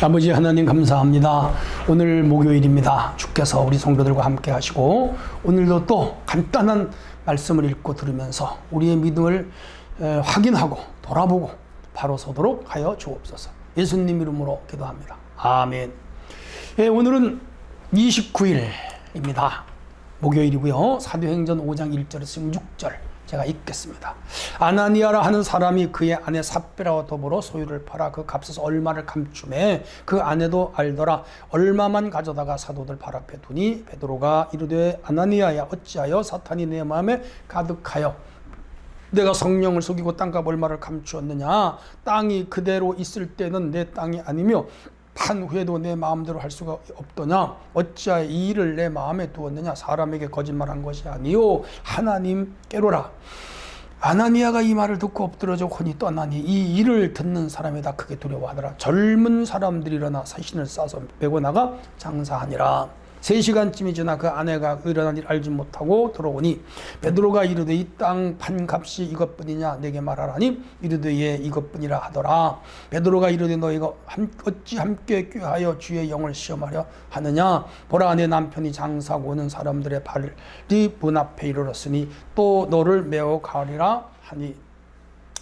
아버지 하나님 감사합니다. 오늘 목요일입니다. 주께서 우리 성도들과 함께 하시고 오늘도 또 간단한 말씀을 읽고 들으면서 우리의 믿음을 확인하고 돌아보고 바로 서도록 하여 주옵소서. 예수님 이름으로 기도합니다. 아멘. 오늘은 29일입니다. 목요일이고요. 사도행전 5장 1절에서 16절 제가 읽겠습니다. 아나니아라 하는 사람이 그의 아내 삽비라와 더불어 소유를 팔아 그 값에서 얼마를 감춤해 그 아내도 알더라. 얼마만 가져다가 사도들 발 앞에 두니 베드로가 이르되 아나니아야 어찌하여 사탄이 내 마음에 가득하여 내가 성령을 속이고 땅값 얼마를 감추었느냐. 땅이 그대로 있을 때는 내 땅이 아니며 판 후에도 내 마음대로 할 수가 없더냐. 어찌하여 이 일을 내 마음에 두었느냐. 사람에게 거짓말한 것이 아니요 하나님께로라. 아나니아가 이 말을 듣고 엎드러져 혼이 떠나니 이 일을 듣는 사람이 다 크게 두려워하더라. 젊은 사람들이 일어나 사신을 싸서 메고 나가 장사하니라. 3시간쯤이 지나 그 아내가 일어난 일 알지 못하고 들어오니 베드로가 이르되 이 땅 판값이 이것뿐이냐 내게 말하라니 이르되 예 이것뿐이라 하더라. 베드로가 이르되 너희가 어찌 함께 꾀하여 주의 영을 시험하려 하느냐. 보라 내 남편이 장사하고 오는 사람들의 발이 문 앞에 이르렀으니 또 너를 메어 가리라 하니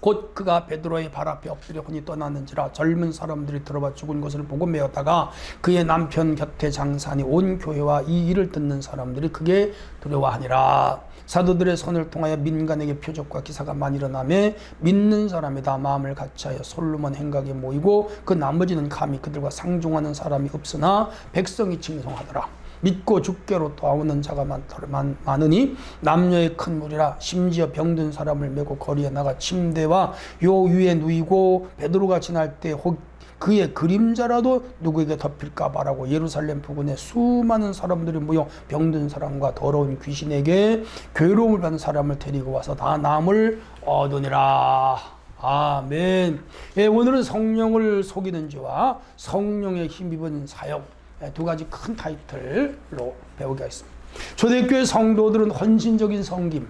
곧 그가 베드로의 발 앞에 엎드려 혼이 떠났는지라. 젊은 사람들이 들어와 죽은 것을 보고 메었다가 그의 남편 곁에 장사하니 온 교회와 이 일을 듣는 사람들이 크게 두려워하니라. 사도들의 손을 통하여 민간에게 표적과 기사가 많이 일어나매 믿는 사람이 다 마음을 같이하여 솔로몬 행각에 모이고 그 나머지는 감히 그들과 상종하는 사람이 없으나 백성이 칭송하더라. 믿고 주께로 돌아오는 자가 많으니 남녀의 큰 무리라. 심지어 병든 사람을 메고 거리에 나가 침대와 요 위에 누이고 베드로가 지날 때 그의 그림자라도 누구에게 덮일까 바라고 예루살렘 부근에 수많은 사람들이 모여 병든 사람과 더러운 귀신에게 괴로움을 받는 사람을 데리고 와서 다 나음을 얻으니라. 아멘. 오늘은 성령을 속이는 죄와 성령의 힘입은 사역, 두 가지 큰 타이틀로 배우게 하겠습니다. 초대교회 성도들은 헌신적인 섬김,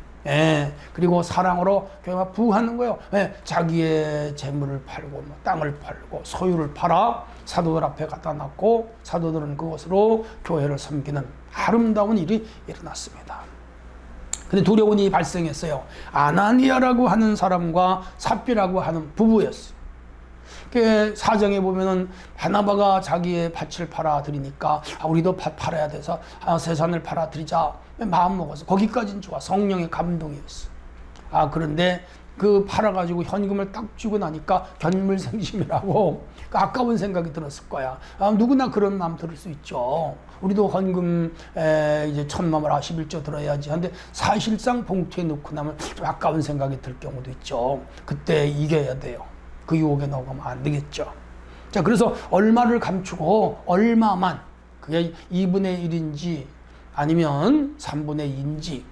그리고 사랑으로 교회가 부하는 거예요. 자기의 재물을 팔고 땅을 팔고 소유를 팔아 사도들 앞에 갖다 놨고 사도들은 그것으로 교회를 섬기는 아름다운 일이 일어났습니다. 근데 두려운 일이 발생했어요. 아나니아라고 하는 사람과 삽비라고 하는 부부였어요. 사정에 보면은 바나바가 자기의 밭을 팔아 드리니까 우리도 밭 팔아야 돼서 세산을 팔아 드리자 마음 먹어서 거기까지는 좋아. 성령의 감동이었어. 그런데 그 팔아가지고 현금을 딱 주고 나니까 견물생심이라고 아까운 생각이 들었을 거야. 누구나 그런 마음 들을 수 있죠. 우리도 헌금 이제 1000만원 11조 들어야지 하는데 사실상 봉투에 넣고 나면 좀 아까운 생각이 들 경우도 있죠. 그때 이겨야 돼요. 그 유혹에 넘어가면 안 되겠죠. 자, 그래서 얼마를 감추고 얼마만, 그게 2분의 1인지 아니면 3분의 2인지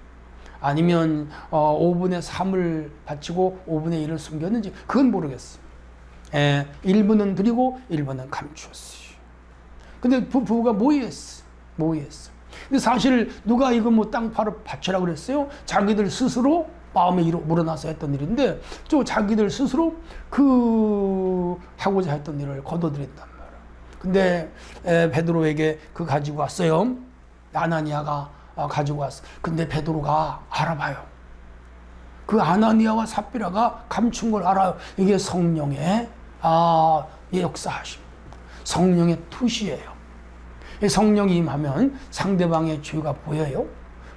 아니면 5분의 3을 바치고 5분의 1을 숨겼는지 그건 모르겠어. 1분은 드리고 1분은 감추었어요. 근데 부부가 모의했어. 근데 사실 누가 이거 뭐 땅 팔아 바치라 그랬어요? 자기들 스스로 마음에 물어나서 했던 일인데 또 자기들 스스로 그 하고자 했던 일을 거둬들인단 말이에요. 근데 베드로에게 그 가지고 왔어요. 아나니아가 가지고 왔어. 근데 베드로가 알아봐요. 그 아나니아와 삽비라가 감춘 걸 알아요. 이게 성령의 역사하심, 성령의 투시예요. 성령이 임하면 상대방의 죄가 보여요.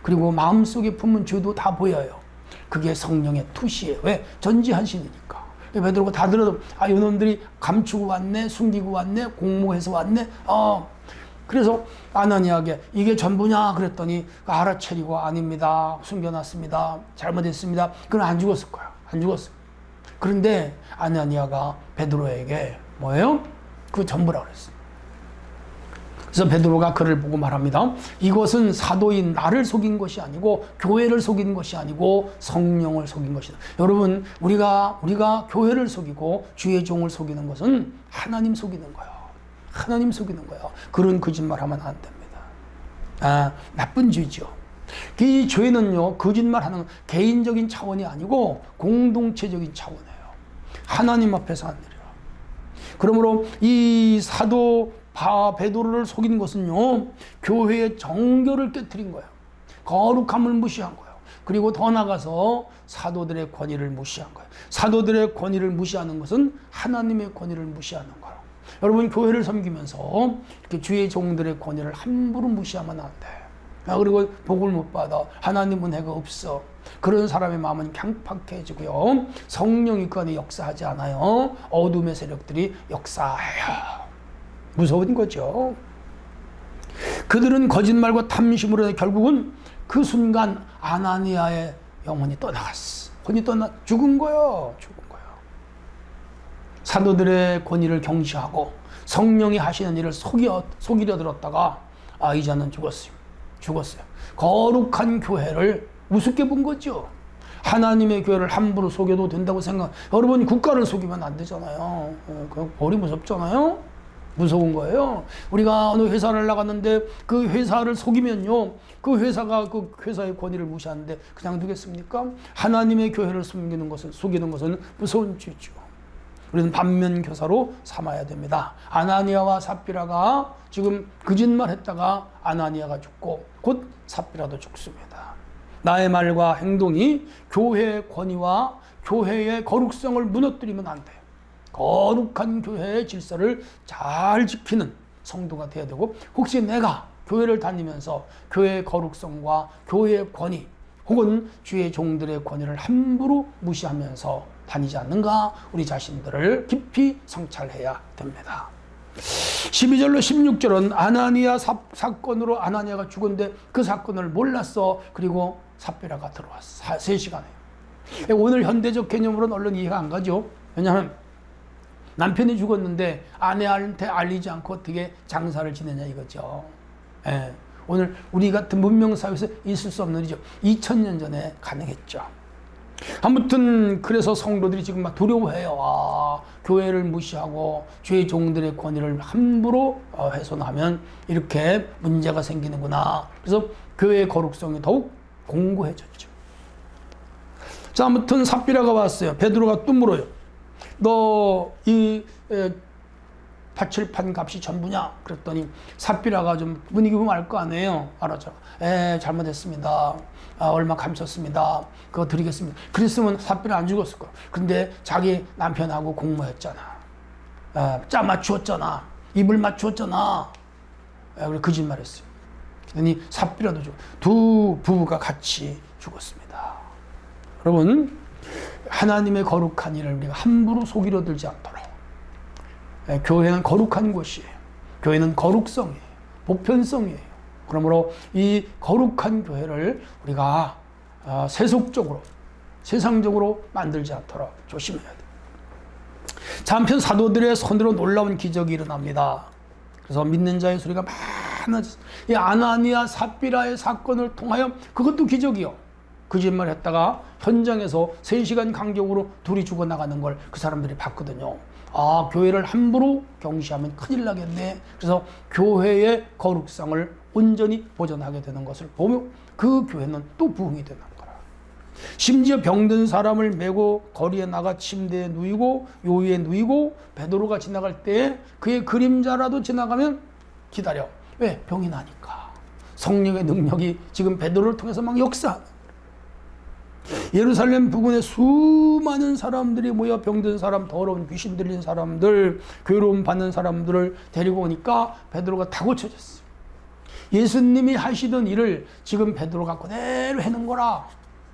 그리고 마음속에 품은 죄도 다 보여요. 그게 성령의 투시예요. 왜? 전지한신이니까. 베드로가 다 들어도 이놈들이 감추고 왔네, 숨기고 왔네, 공모해서 왔네. 그래서 아나니아에게 이게 전부냐 그랬더니 알아차리고 아닙니다. 숨겨놨습니다. 잘못했습니다. 그건 안 죽었을 거야. 안 죽었어. 그런데 아나니아가 베드로에게 뭐예요? 그 전부라 그랬어. 그래서 베드로가 그를 보고 말합니다. 이것은 사도인 나를 속인 것이 아니고 교회를 속인 것이 아니고 성령을 속인 것이다. 여러분, 우리가 교회를 속이고 주의 종을 속이는 것은 하나님 속이는 거예요. 하나님 속이는 거예요. 그런 거짓말하면 안 됩니다. 나쁜 죄죠. 이 죄는요, 거짓말하는 개인적인 차원이 아니고 공동체적인 차원이에요. 하나님 앞에서 하는 일이라. 그러므로 이 사도 베드로를 속인 것은요, 교회의 정결을 깨뜨린 거예요. 거룩함을 무시한 거예요. 그리고 더 나가서 사도들의 권위를 무시한 거예요. 사도들의 권위를 무시하는 것은 하나님의 권위를 무시하는 거예요. 여러분, 교회를 섬기면서 이렇게 주의 종들의 권위를 함부로 무시하면 안 돼. 그리고 복을 못 받아. 하나님 은혜가 없어. 그런 사람의 마음은 강팍해지고요. 성령이 그 안에 역사하지 않아요. 어둠의 세력들이 역사해요. 무서운 거죠. 그들은 거짓말과 탐심으로 결국은 그 순간 아나니아의 영혼이 떠나갔어. 혼이 죽은 거예요. 죽은 거예요. 사도들의 권위를 경시하고 성령이 하시는 일을 속이려 들었다가 이제는 죽었어요. 거룩한 교회를 우습게 본 거죠. 하나님의 교회를 함부로 속여도 된다고 생각. 여러분, 국가를 속이면 안 되잖아요. 그 벌이 무섭잖아요. 무서운 거예요. 우리가 어느 회사를 나갔는데 그 회사를 속이면요, 그 회사가 그 회사의 권위를 무시하는데 그냥 두겠습니까? 하나님의 교회를 속이는 것은 무서운 죄죠. 우리는 반면교사로 삼아야 됩니다. 아나니아와 삽비라가 지금 거짓말했다가 아나니아가 죽고 곧 삽비라도 죽습니다. 나의 말과 행동이 교회의 권위와 교회의 거룩성을 무너뜨리면 안 돼요. 거룩한 교회의 질서를 잘 지키는 성도가 되어야 되고, 혹시 내가 교회를 다니면서 교회의 거룩성과 교회의 권위 혹은 주의 종들의 권위를 함부로 무시하면서 다니지 않는가, 우리 자신들을 깊이 성찰해야 됩니다. 12절로 16절은 아나니아 사건으로 아나니아가 죽었는데 그 사건을 몰랐어. 그리고 삽비라가 들어왔어. 3시간에. 오늘 현대적 개념으로는 얼른 이해가 안 가죠. 왜냐하면 남편이 죽었는데 아내한테 알리지 않고 어떻게 장사를 지내냐 이거죠. 예. 오늘 우리 같은 문명사회에서 있을 수 없는 일이죠. 2000년 전에 가능했죠. 아무튼 그래서 성도들이 지금 막 두려워해요. 교회를 무시하고 주의 종들의 권위를 함부로 훼손하면 이렇게 문제가 생기는구나. 그래서 교회의 거룩성이 더욱 공고해졌죠. 자, 아무튼 삽비라가 왔어요. 베드로가 또 물어요. 너 이 밭을 판 값이 전부냐? 그랬더니 삽비라가 좀 분위기 보면 알 거 아니에요. 알았죠. 잘못했습니다. 얼마 감췄습니다. 그거 드리겠습니다. 그랬으면 삽비라 안 죽었을 거야. 근데 자기 남편하고 공모했잖아. 짜 맞추었잖아. 입을 맞추었잖아. 그래 거짓말했어요. 그러니 삽비라도 죽어. 두 부부가 같이 죽었습니다. 여러분, 하나님의 거룩한 일을 우리가 함부로 속이려 들지 않도록. 교회는 거룩한 곳이에요. 교회는 거룩성이에요. 보편성이에요. 그러므로 이 거룩한 교회를 우리가 세속적으로, 세상적으로 만들지 않도록 조심해야 돼요. 자, 한편 사도들의 손으로 놀라운 기적이 일어납니다. 그래서 믿는 자의 소리가 많아졌어요. 이 아나니아 삽비라의 사건을 통하여 그것도 기적이요. 거짓말 했다가 현장에서 3시간 간격으로 둘이 죽어나가는 걸 그 사람들이 봤거든요. 교회를 함부로 경시하면 큰일 나겠네. 그래서 교회의 거룩성을 온전히 보존하게 되는 것을 보며 그 교회는 또 부흥이 되는 거라. 심지어 병든 사람을 메고 거리에 나가 침대에 누이고 요위에 누이고 베드로가 지나갈 때 그의 그림자라도 지나가면 기다려. 왜? 병이 나니까. 성령의 능력이 지금 베드로를 통해서 막 역사하는. 예루살렘 부근에 수많은 사람들이 모여 병든 사람, 더러운 귀신 들린 사람들, 괴로움 받는 사람들을 데리고 오니까 베드로가 다 고쳐졌어요. 예수님이 하시던 일을 지금 베드로가 그대로 해놓은 거라.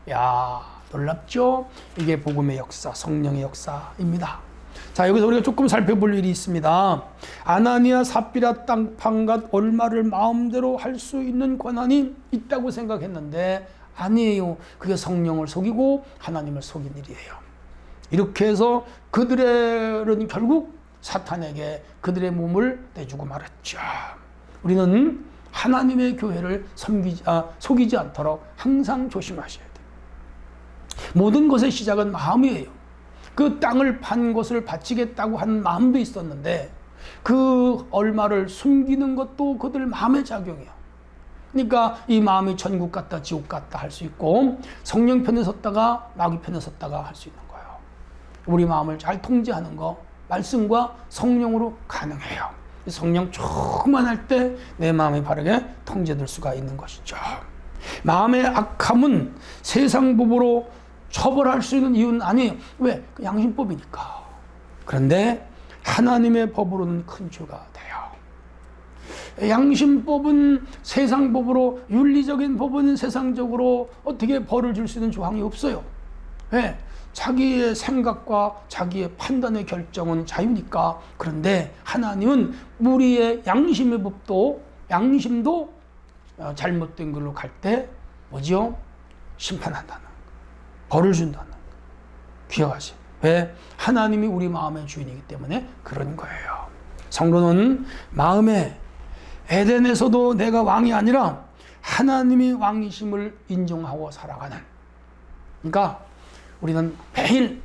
야, 놀랍죠? 이게 복음의 역사, 성령의 역사입니다. 자, 여기서 우리가 조금 살펴볼 일이 있습니다. 아나니아 삽비라 땅 판갓 얼마를 마음대로 할 수 있는 권한이 있다고 생각했는데 아니에요. 그게 성령을 속이고 하나님을 속인 일이에요. 이렇게 해서 그들은 결국 사탄에게 그들의 몸을 내주고 말았죠. 우리는 하나님의 교회를 속이지 않도록 항상 조심하셔야 돼요. 모든 것의 시작은 마음이에요. 그 땅을 판 것을 바치겠다고 하는 마음도 있었는데 그 얼마를 숨기는 것도 그들 마음의 작용이에요. 그러니까 이 마음이 천국 같다 지옥 같다 할 수 있고 성령 편에 섰다가 마귀 편에 섰다가 할 수 있는 거예요. 우리 마음을 잘 통제하는 거 말씀과 성령으로 가능해요. 성령 충만할 때 내 마음이 바르게 통제될 수가 있는 것이죠. 마음의 악함은 세상 법으로 처벌할 수 있는 이유는 아니에요. 왜? 양심법이니까. 그런데 하나님의 법으로는 큰 죄가 돼요. 양심법은 세상 법으로, 윤리적인 법은 세상적으로 어떻게 벌을 줄 수 있는 조항이 없어요. 왜? 자기의 생각과 자기의 판단의 결정은 자유니까. 그런데 하나님은 우리의 양심의 법도, 양심도 잘못된 걸로 갈 때 뭐죠? 심판한다는 거, 벌을 준다는 거. 기억하세요. 왜? 하나님이 우리 마음의 주인이기 때문에 그런 거예요. 성도는 마음에 에덴에서도 내가 왕이 아니라 하나님이 왕이심을 인정하고 살아가는, 그러니까 우리는 매일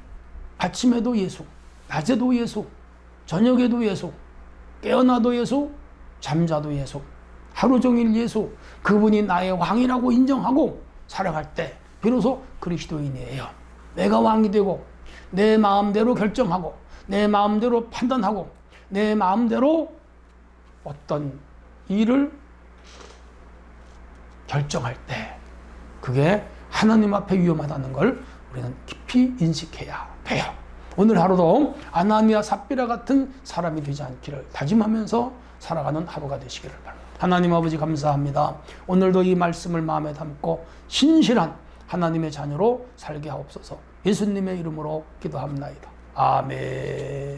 아침에도 예수, 낮에도 예수, 저녁에도 예수, 깨어나도 예수, 잠자도 예수, 하루 종일 예수, 그분이 나의 왕이라고 인정하고 살아갈 때 비로소 그리스도인이에요. 내가 왕이 되고 내 마음대로 결정하고 내 마음대로 판단하고 내 마음대로 어떤 일을 결정할 때 그게 하나님 앞에 위험하다는 걸 우리는 깊이 인식해야 해요. 오늘 하루도 아나니아 삽비라 같은 사람이 되지 않기를 다짐하면서 살아가는 하루가 되시기를 바랍니다. 하나님 아버지 감사합니다. 오늘도 이 말씀을 마음에 담고 신실한 하나님의 자녀로 살게 하옵소서. 예수님의 이름으로 기도합니다. 아멘.